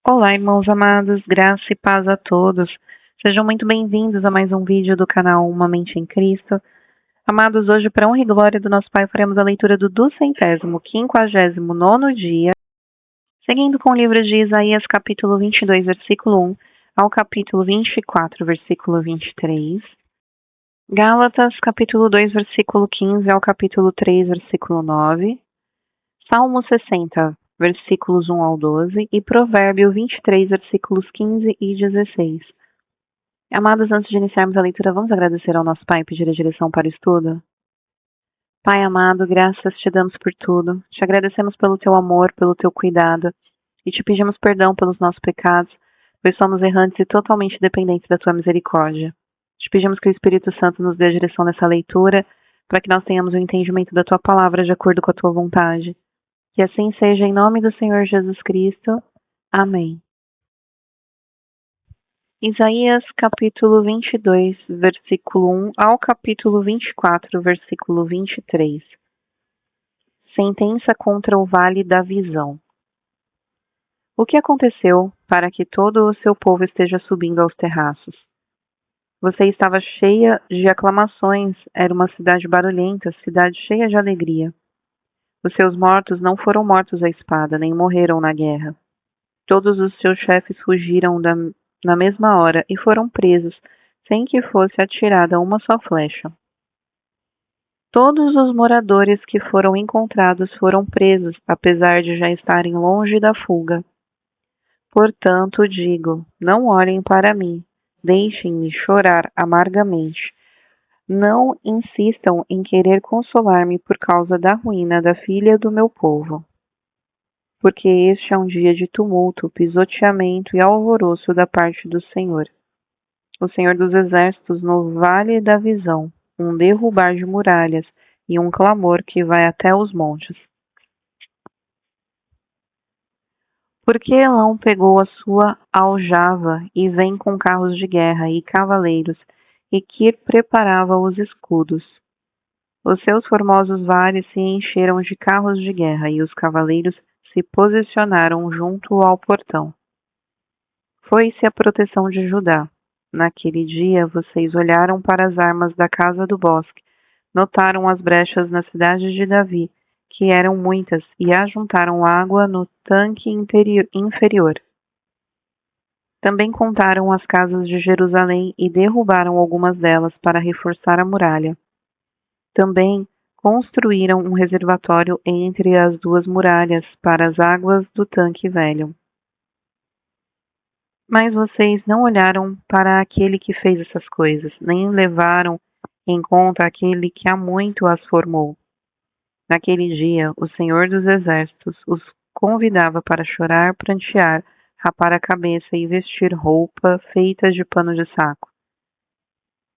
Olá, irmãos amados, graça e paz a todos. Sejam muito bem-vindos a mais um vídeo do canal Uma Mente em Cristo. Amados, hoje, para honra e glória do nosso Pai, faremos a leitura do 259º dia, seguindo com o livro de Isaías, capítulo 22, versículo 1, ao capítulo 24, versículo 23. Gálatas, capítulo 2, versículo 15, ao capítulo 3, versículo 9. Salmo 60, versículos 1 ao 12, e Provérbio 23, versículos 15 e 16. Amados, antes de iniciarmos a leitura, vamos agradecer ao nosso Pai e pedir a direção para o estudo? Pai amado, graças te damos por tudo. Te agradecemos pelo teu amor, pelo teu cuidado, e te pedimos perdão pelos nossos pecados, pois somos errantes e totalmente dependentes da tua misericórdia. Te pedimos que o Espírito Santo nos dê a direção nessa leitura, para que nós tenhamos o entendimento da tua palavra de acordo com a tua vontade. Que assim seja, em nome do Senhor Jesus Cristo. Amém. Isaías capítulo 22, versículo 1 ao capítulo 24, versículo 23. Sentença contra o Vale da Visão. O que aconteceu para que todo o seu povo esteja subindo aos terraços? Você estava cheia de aclamações, era uma cidade barulhenta, cidade cheia de alegria. Os seus mortos não foram mortos à espada, nem morreram na guerra. Todos os seus chefes fugiram na mesma hora e foram presos, sem que fosse atirada uma só flecha. Todos os moradores que foram encontrados foram presos, apesar de já estarem longe da fuga. Portanto, digo, não olhem para mim, deixem-me chorar amargamente. Não insistam em querer consolar-me por causa da ruína da filha do meu povo. Porque este é um dia de tumulto, pisoteamento e alvoroço da parte do Senhor. O Senhor dos Exércitos no Vale da Visão, um derrubar de muralhas e um clamor que vai até os montes. Porque Elão pegou a sua aljava e vem com carros de guerra e cavaleiros, e que preparava os escudos. Os seus formosos vales se encheram de carros de guerra, e os cavaleiros se posicionaram junto ao portão. Foi-se a proteção de Judá. Naquele dia vocês olharam para as armas da casa do bosque, notaram as brechas na cidade de Davi, que eram muitas, e ajuntaram água no tanque inferior. Também contaram as casas de Jerusalém e derrubaram algumas delas para reforçar a muralha. Também construíram um reservatório entre as duas muralhas para as águas do tanque velho. Mas vocês não olharam para aquele que fez essas coisas, nem levaram em conta aquele que há muito as formou. Naquele dia, o Senhor dos Exércitos os convidava para chorar, prantear, rapar a cabeça e vestir roupa feita de pano de saco.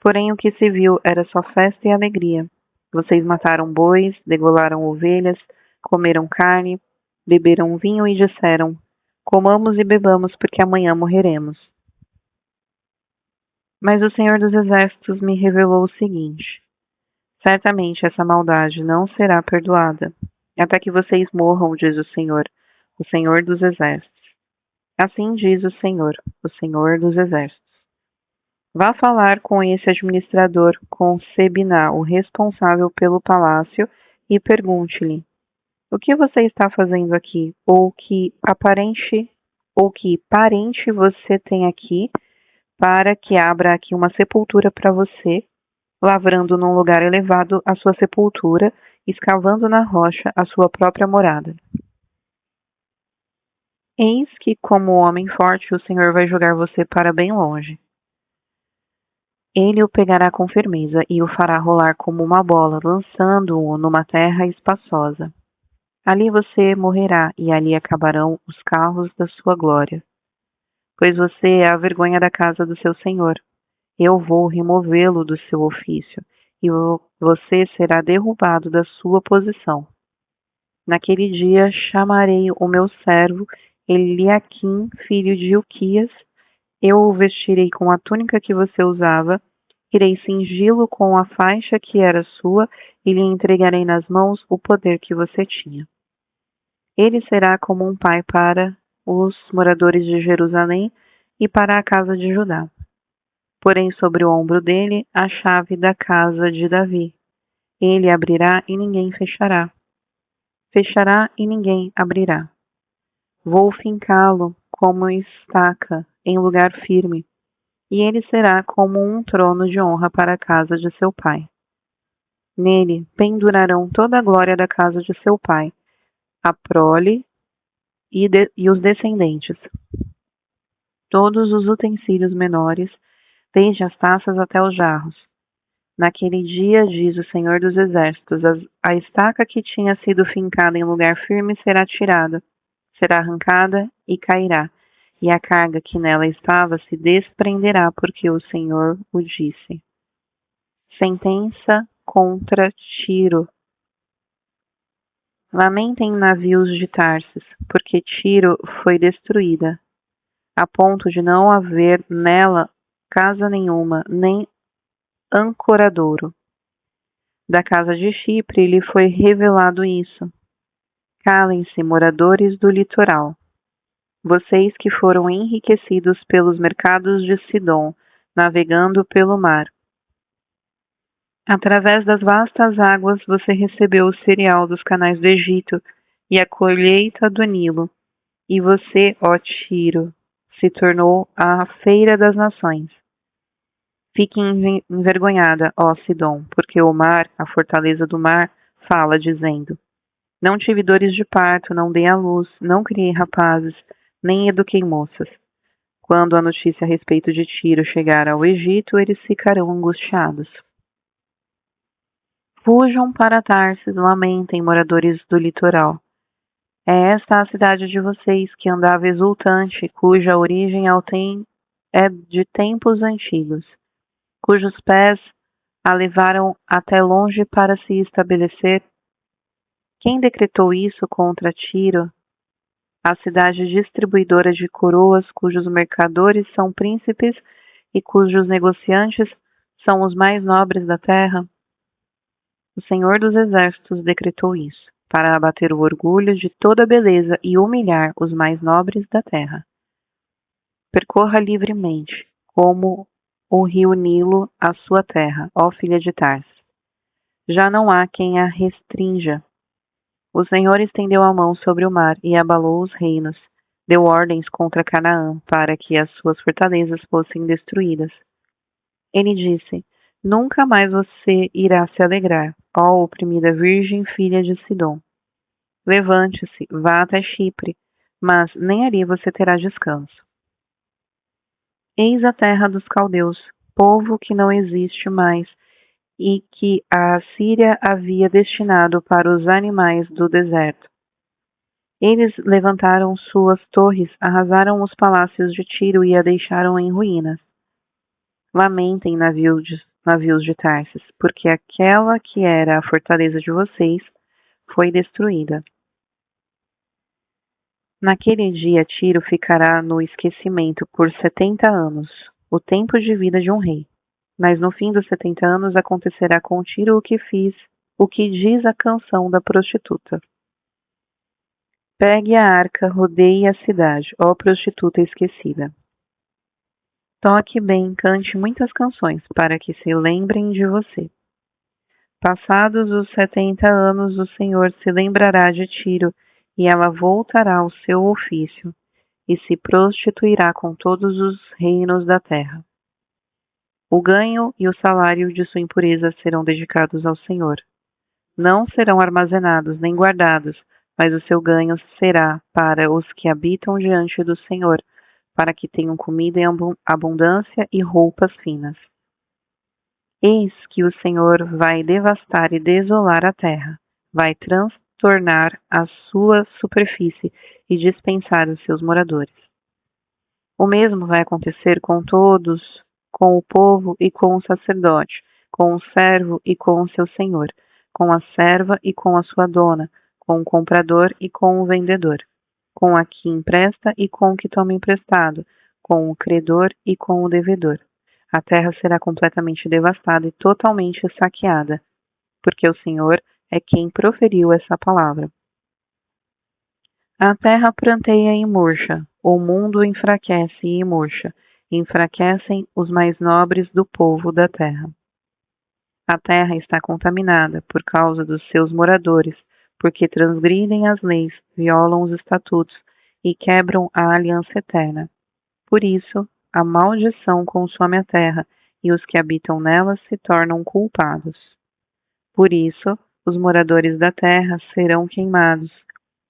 Porém, o que se viu era só festa e alegria. Vocês mataram bois, degolaram ovelhas, comeram carne, beberam vinho e disseram: comamos e bebamos, porque amanhã morreremos. Mas o Senhor dos Exércitos me revelou o seguinte: certamente essa maldade não será perdoada, até que vocês morram, diz o Senhor dos Exércitos. Assim diz o Senhor dos Exércitos. Vá falar com esse administrador, com Sebiná, o responsável pelo palácio, e pergunte-lhe: o que você está fazendo aqui? Ou que parente você tem aqui, para que abra aqui uma sepultura para você, lavrando num lugar elevado a sua sepultura, escavando na rocha a sua própria morada. Eis que, como homem forte, o Senhor vai jogar você para bem longe. Ele o pegará com firmeza e o fará rolar como uma bola, lançando-o numa terra espaçosa. Ali você morrerá, e ali acabarão os carros da sua glória. Pois você é a vergonha da casa do seu Senhor. Eu vou removê-lo do seu ofício, e você será derrubado da sua posição. Naquele dia chamarei o meu servo Eliaquim, filho de Hilquias. Eu o vestirei com a túnica que você usava, irei cingi-lo com a faixa que era sua e lhe entregarei nas mãos o poder que você tinha. Ele será como um pai para os moradores de Jerusalém e para a casa de Judá. Porém, sobre o ombro dele, a chave da casa de Davi. Ele abrirá e ninguém fechará. Fechará e ninguém abrirá. Vou fincá-lo como estaca em lugar firme, e ele será como um trono de honra para a casa de seu pai. Nele pendurarão toda a glória da casa de seu pai, a prole e os descendentes, todos os utensílios menores, desde as taças até os jarros. Naquele dia, diz o Senhor dos Exércitos, a estaca que tinha sido fincada em lugar firme será tirada, será arrancada e cairá, e a carga que nela estava se desprenderá, porque o Senhor o disse. Sentença contra Tiro. Lamentem navios de Tarsis, porque Tiro foi destruída, a ponto de não haver nela casa nenhuma, nem ancoradouro. Da casa de Chipre lhe foi revelado isso. Calem-se, moradores do litoral, vocês que foram enriquecidos pelos mercados de Sidom, navegando pelo mar. Através das vastas águas você recebeu o cereal dos canais do Egito e a colheita do Nilo. E você, ó Tiro, se tornou a feira das nações. Fique envergonhada, ó Sidom, porque o mar, a fortaleza do mar, fala, dizendo: não tive dores de parto, não dei à luz, não criei rapazes, nem eduquei moças. Quando a notícia a respeito de Tiro chegar ao Egito, eles ficarão angustiados. Fujam para Tarsis, lamentem, moradores do litoral. É esta a cidade de vocês, que andava exultante, cuja origem é de tempos antigos, cujos pés a levaram até longe para se estabelecer. Quem decretou isso contra Tiro, a cidade distribuidora de coroas, cujos mercadores são príncipes e cujos negociantes são os mais nobres da terra? O Senhor dos Exércitos decretou isso, para abater o orgulho de toda a beleza e humilhar os mais nobres da terra. Percorra livremente, como o rio Nilo, a sua terra, ó filha de Tarsis. Já não há quem a restrinja. O Senhor estendeu a mão sobre o mar e abalou os reinos. Deu ordens contra Canaã para que as suas fortalezas fossem destruídas. Ele disse: nunca mais você irá se alegrar, ó oprimida virgem filha de Sidom. Levante-se, vá até Chipre, mas nem ali você terá descanso. Eis a terra dos caldeus, povo que não existe mais, e que a Assíria havia destinado para os animais do deserto. Eles levantaram suas torres, arrasaram os palácios de Tiro e a deixaram em ruínas. Lamentem, navios de Tarsis, porque aquela que era a fortaleza de vocês foi destruída. Naquele dia, Tiro ficará no esquecimento por 70 anos, o tempo de vida de um rei. Mas no fim dos 70 anos acontecerá com Tiro o que diz a canção da prostituta. Pegue a arca, rodeie a cidade, ó prostituta esquecida. Toque bem, cante muitas canções, para que se lembrem de você. Passados os 70 anos, o Senhor se lembrará de Tiro, e ela voltará ao seu ofício, e se prostituirá com todos os reinos da terra. O ganho e o salário de sua impureza serão dedicados ao Senhor. Não serão armazenados nem guardados, mas o seu ganho será para os que habitam diante do Senhor, para que tenham comida em abundância e roupas finas. Eis que o Senhor vai devastar e desolar a terra, vai transtornar a sua superfície e dispensar os seus moradores. O mesmo vai acontecer com todos, com o povo e com o sacerdote, com o servo e com o seu senhor, com a serva e com a sua dona, com o comprador e com o vendedor, com a que empresta e com o que toma emprestado, com o credor e com o devedor. A terra será completamente devastada e totalmente saqueada, porque o Senhor é quem proferiu essa palavra. A terra pranteia e murcha, o mundo enfraquece e murcha, enfraquecem os mais nobres do povo da terra. A terra está contaminada por causa dos seus moradores, porque transgridem as leis, violam os estatutos e quebram a aliança eterna. Por isso, a maldição consome a terra, e os que habitam nela se tornam culpados. Por isso, os moradores da terra serão queimados,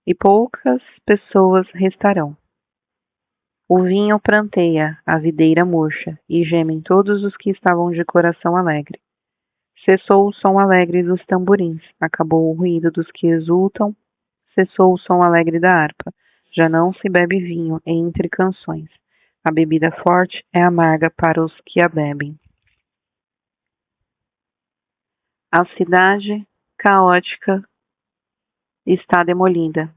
e poucas pessoas restarão. O vinho pranteia, a videira murcha, e gemem todos os que estavam de coração alegre. Cessou o som alegre dos tamborins, acabou o ruído dos que exultam, cessou o som alegre da harpa. Já não se bebe vinho entre canções. A bebida forte é amarga para os que a bebem. A cidade caótica está demolida.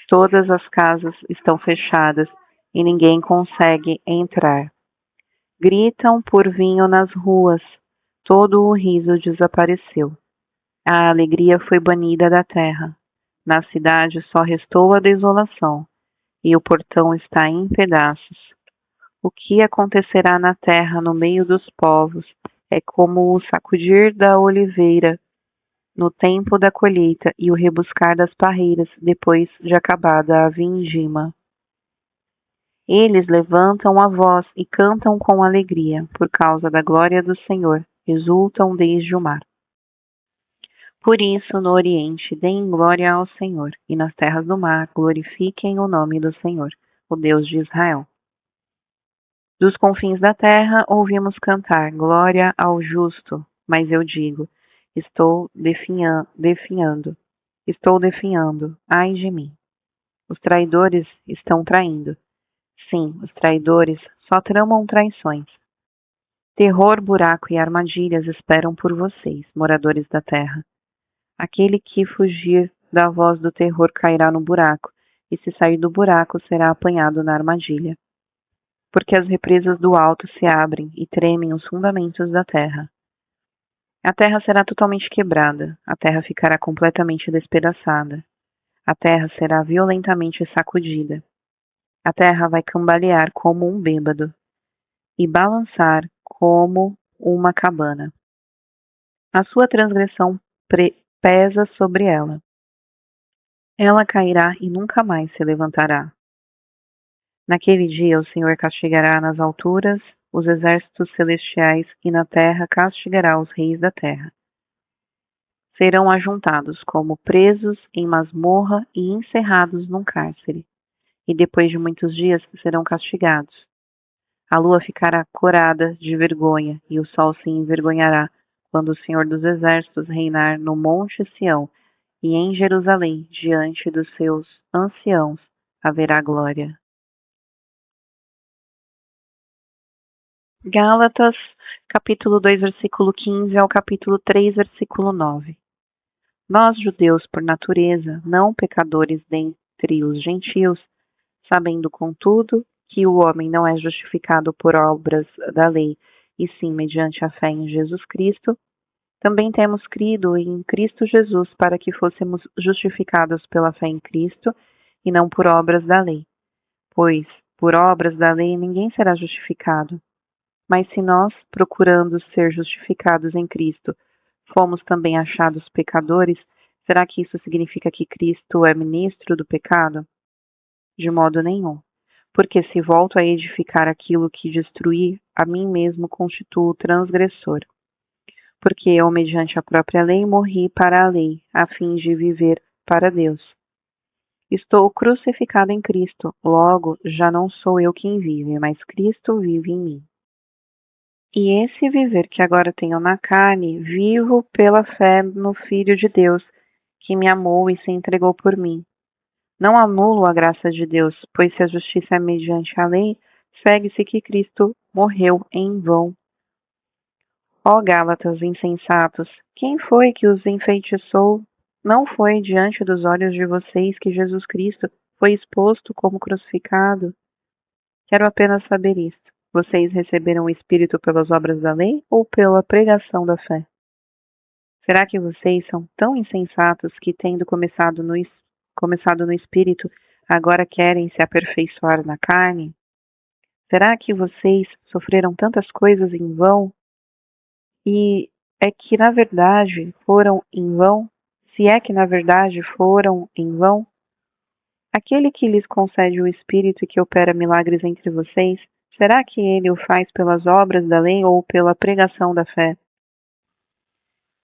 Todas as casas estão fechadas e ninguém consegue entrar. Gritam por vinho nas ruas. Todo o riso desapareceu. A alegria foi banida da terra. Na cidade só restou a desolação, e o portão está em pedaços. O que acontecerá na terra no meio dos povos é como o sacudir da oliveira no tempo da colheita e o rebuscar das parreiras depois de acabada a vindima. Eles levantam a voz e cantam com alegria por causa da glória do Senhor, exultam desde o mar. Por isso, no Oriente, deem glória ao Senhor, e nas terras do mar glorifiquem o nome do Senhor, o Deus de Israel. Dos confins da terra ouvimos cantar glória ao justo, mas eu digo, estou definhando, ai de mim. Os traidores estão traindo. Sim, os traidores só tramam traições. Terror, buraco e armadilhas esperam por vocês, moradores da terra. Aquele que fugir da voz do terror cairá no buraco, e se sair do buraco será apanhado na armadilha. Porque as represas do alto se abrem e tremem os fundamentos da terra. A terra será totalmente quebrada, a terra ficará completamente despedaçada. A terra será violentamente sacudida. A terra vai cambalear como um bêbado e balançar como uma cabana. A sua transgressão pesa sobre ela. Ela cairá e nunca mais se levantará. Naquele dia o Senhor castigará nas alturas os exércitos celestiais e na terra castigará os reis da terra. Serão ajuntados como presos em masmorra e encerrados num cárcere, e depois de muitos dias serão castigados. A lua ficará corada de vergonha e o sol se envergonhará quando o Senhor dos exércitos reinar no monte Sião e em Jerusalém diante dos seus anciãos haverá glória. Gálatas, capítulo 2, versículo 15 ao capítulo 3, versículo 9. Nós, judeus por natureza, não pecadores dentre os gentios, sabendo, contudo, que o homem não é justificado por obras da lei, e sim mediante a fé em Jesus Cristo, também temos crido em Cristo Jesus para que fôssemos justificados pela fé em Cristo e não por obras da lei. Pois, por obras da lei, ninguém será justificado. Mas se nós, procurando ser justificados em Cristo, fomos também achados pecadores, será que isso significa que Cristo é ministro do pecado? De modo nenhum. Porque se volto a edificar aquilo que destruí, a mim mesmo constituo transgressor. Porque eu, mediante a própria lei, morri para a lei, a fim de viver para Deus. Estou crucificado em Cristo, logo já não sou eu quem vive, mas Cristo vive em mim. E esse viver que agora tenho na carne, vivo pela fé no Filho de Deus, que me amou e se entregou por mim. Não anulo a graça de Deus, pois se a justiça é mediante a lei, segue-se que Cristo morreu em vão. Ó Gálatas insensatos, quem foi que os enfeitiçou? Não foi diante dos olhos de vocês que Jesus Cristo foi exposto como crucificado? Quero apenas saber isto. Vocês receberam o Espírito pelas obras da lei ou pela pregação da fé? Será que vocês são tão insensatos que, tendo começado no Espírito, agora querem se aperfeiçoar na carne? Será que vocês sofreram tantas coisas em vão? E é que na verdade foram em vão? Se é que na verdade foram em vão? Aquele que lhes concede o Espírito e que opera milagres entre vocês, será que ele o faz pelas obras da lei ou pela pregação da fé?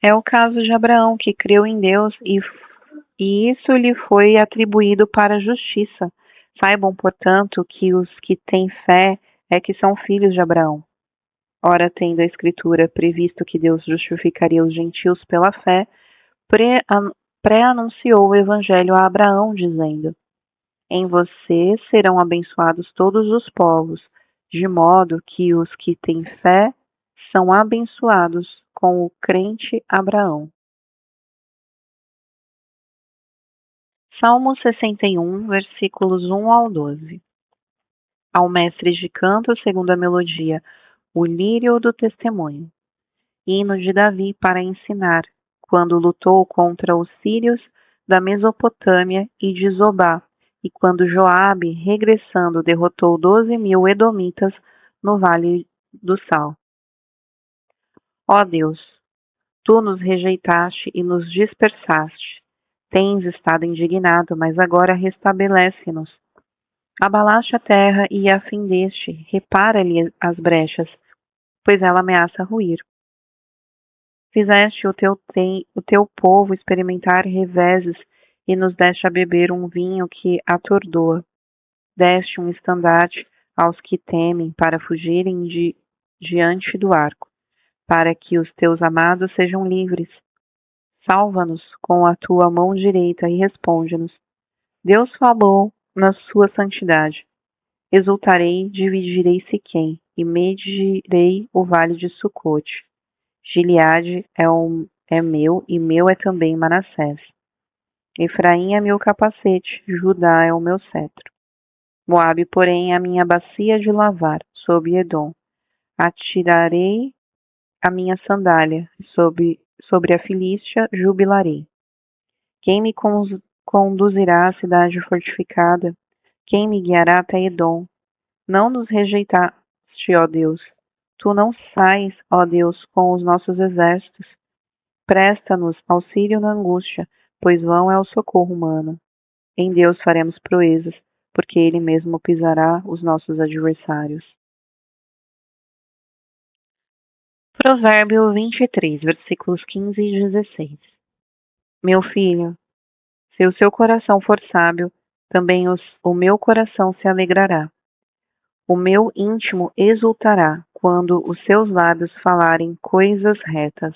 É o caso de Abraão, que creu em Deus e isso lhe foi atribuído para a justiça. Saibam, portanto, que os que têm fé é que são filhos de Abraão. Ora, tendo a Escritura previsto que Deus justificaria os gentios pela fé, pré-anunciou o Evangelho a Abraão, dizendo: Em você serão abençoados todos os povos, de modo que os que têm fé são abençoados com o crente Abraão. Salmo 61, versículos 1 ao 12. Ao mestre de canto, segundo a melodia, o lírio do testemunho. Hino de Davi para ensinar, quando lutou contra os sírios da Mesopotâmia e de Zobá, e quando Joabe, regressando, derrotou 12.000 edomitas no Vale do Sal. Ó Deus, tu nos rejeitaste e nos dispersaste. Tens estado indignado, mas agora restabelece-nos. Abalaste a terra e a findeste, repara-lhe as brechas, pois ela ameaça ruir. Fizeste o teu povo experimentar reveses e nos deste a beber um vinho que atordoa. Deste um estandarte aos que temem para fugirem diante do arco, para que os teus amados sejam livres. Salva-nos com a tua mão direita e responde-nos. Deus falou na sua santidade. Exultarei, dividirei Siquém e medirei o vale de Sucote. Gileade é meu e meu é também Manassés. Efraim é meu capacete, Judá é o meu cetro. Moabe, porém, é a minha bacia de lavar, sob Edom. Atirarei a minha sandália, sobre a Filístia jubilarei. Quem me conduzirá à cidade fortificada? Quem me guiará até Edom? Não nos rejeitaste, ó Deus. Tu não sais, ó Deus, com os nossos exércitos. Presta-nos auxílio na angústia, pois vão é o socorro humano. Em Deus faremos proezas, porque Ele mesmo pisará os nossos adversários. Provérbio 23, versículos 15 e 16. Meu filho, se o seu coração for sábio, também o meu coração se alegrará. O meu íntimo exultará quando os seus lábios falarem coisas retas.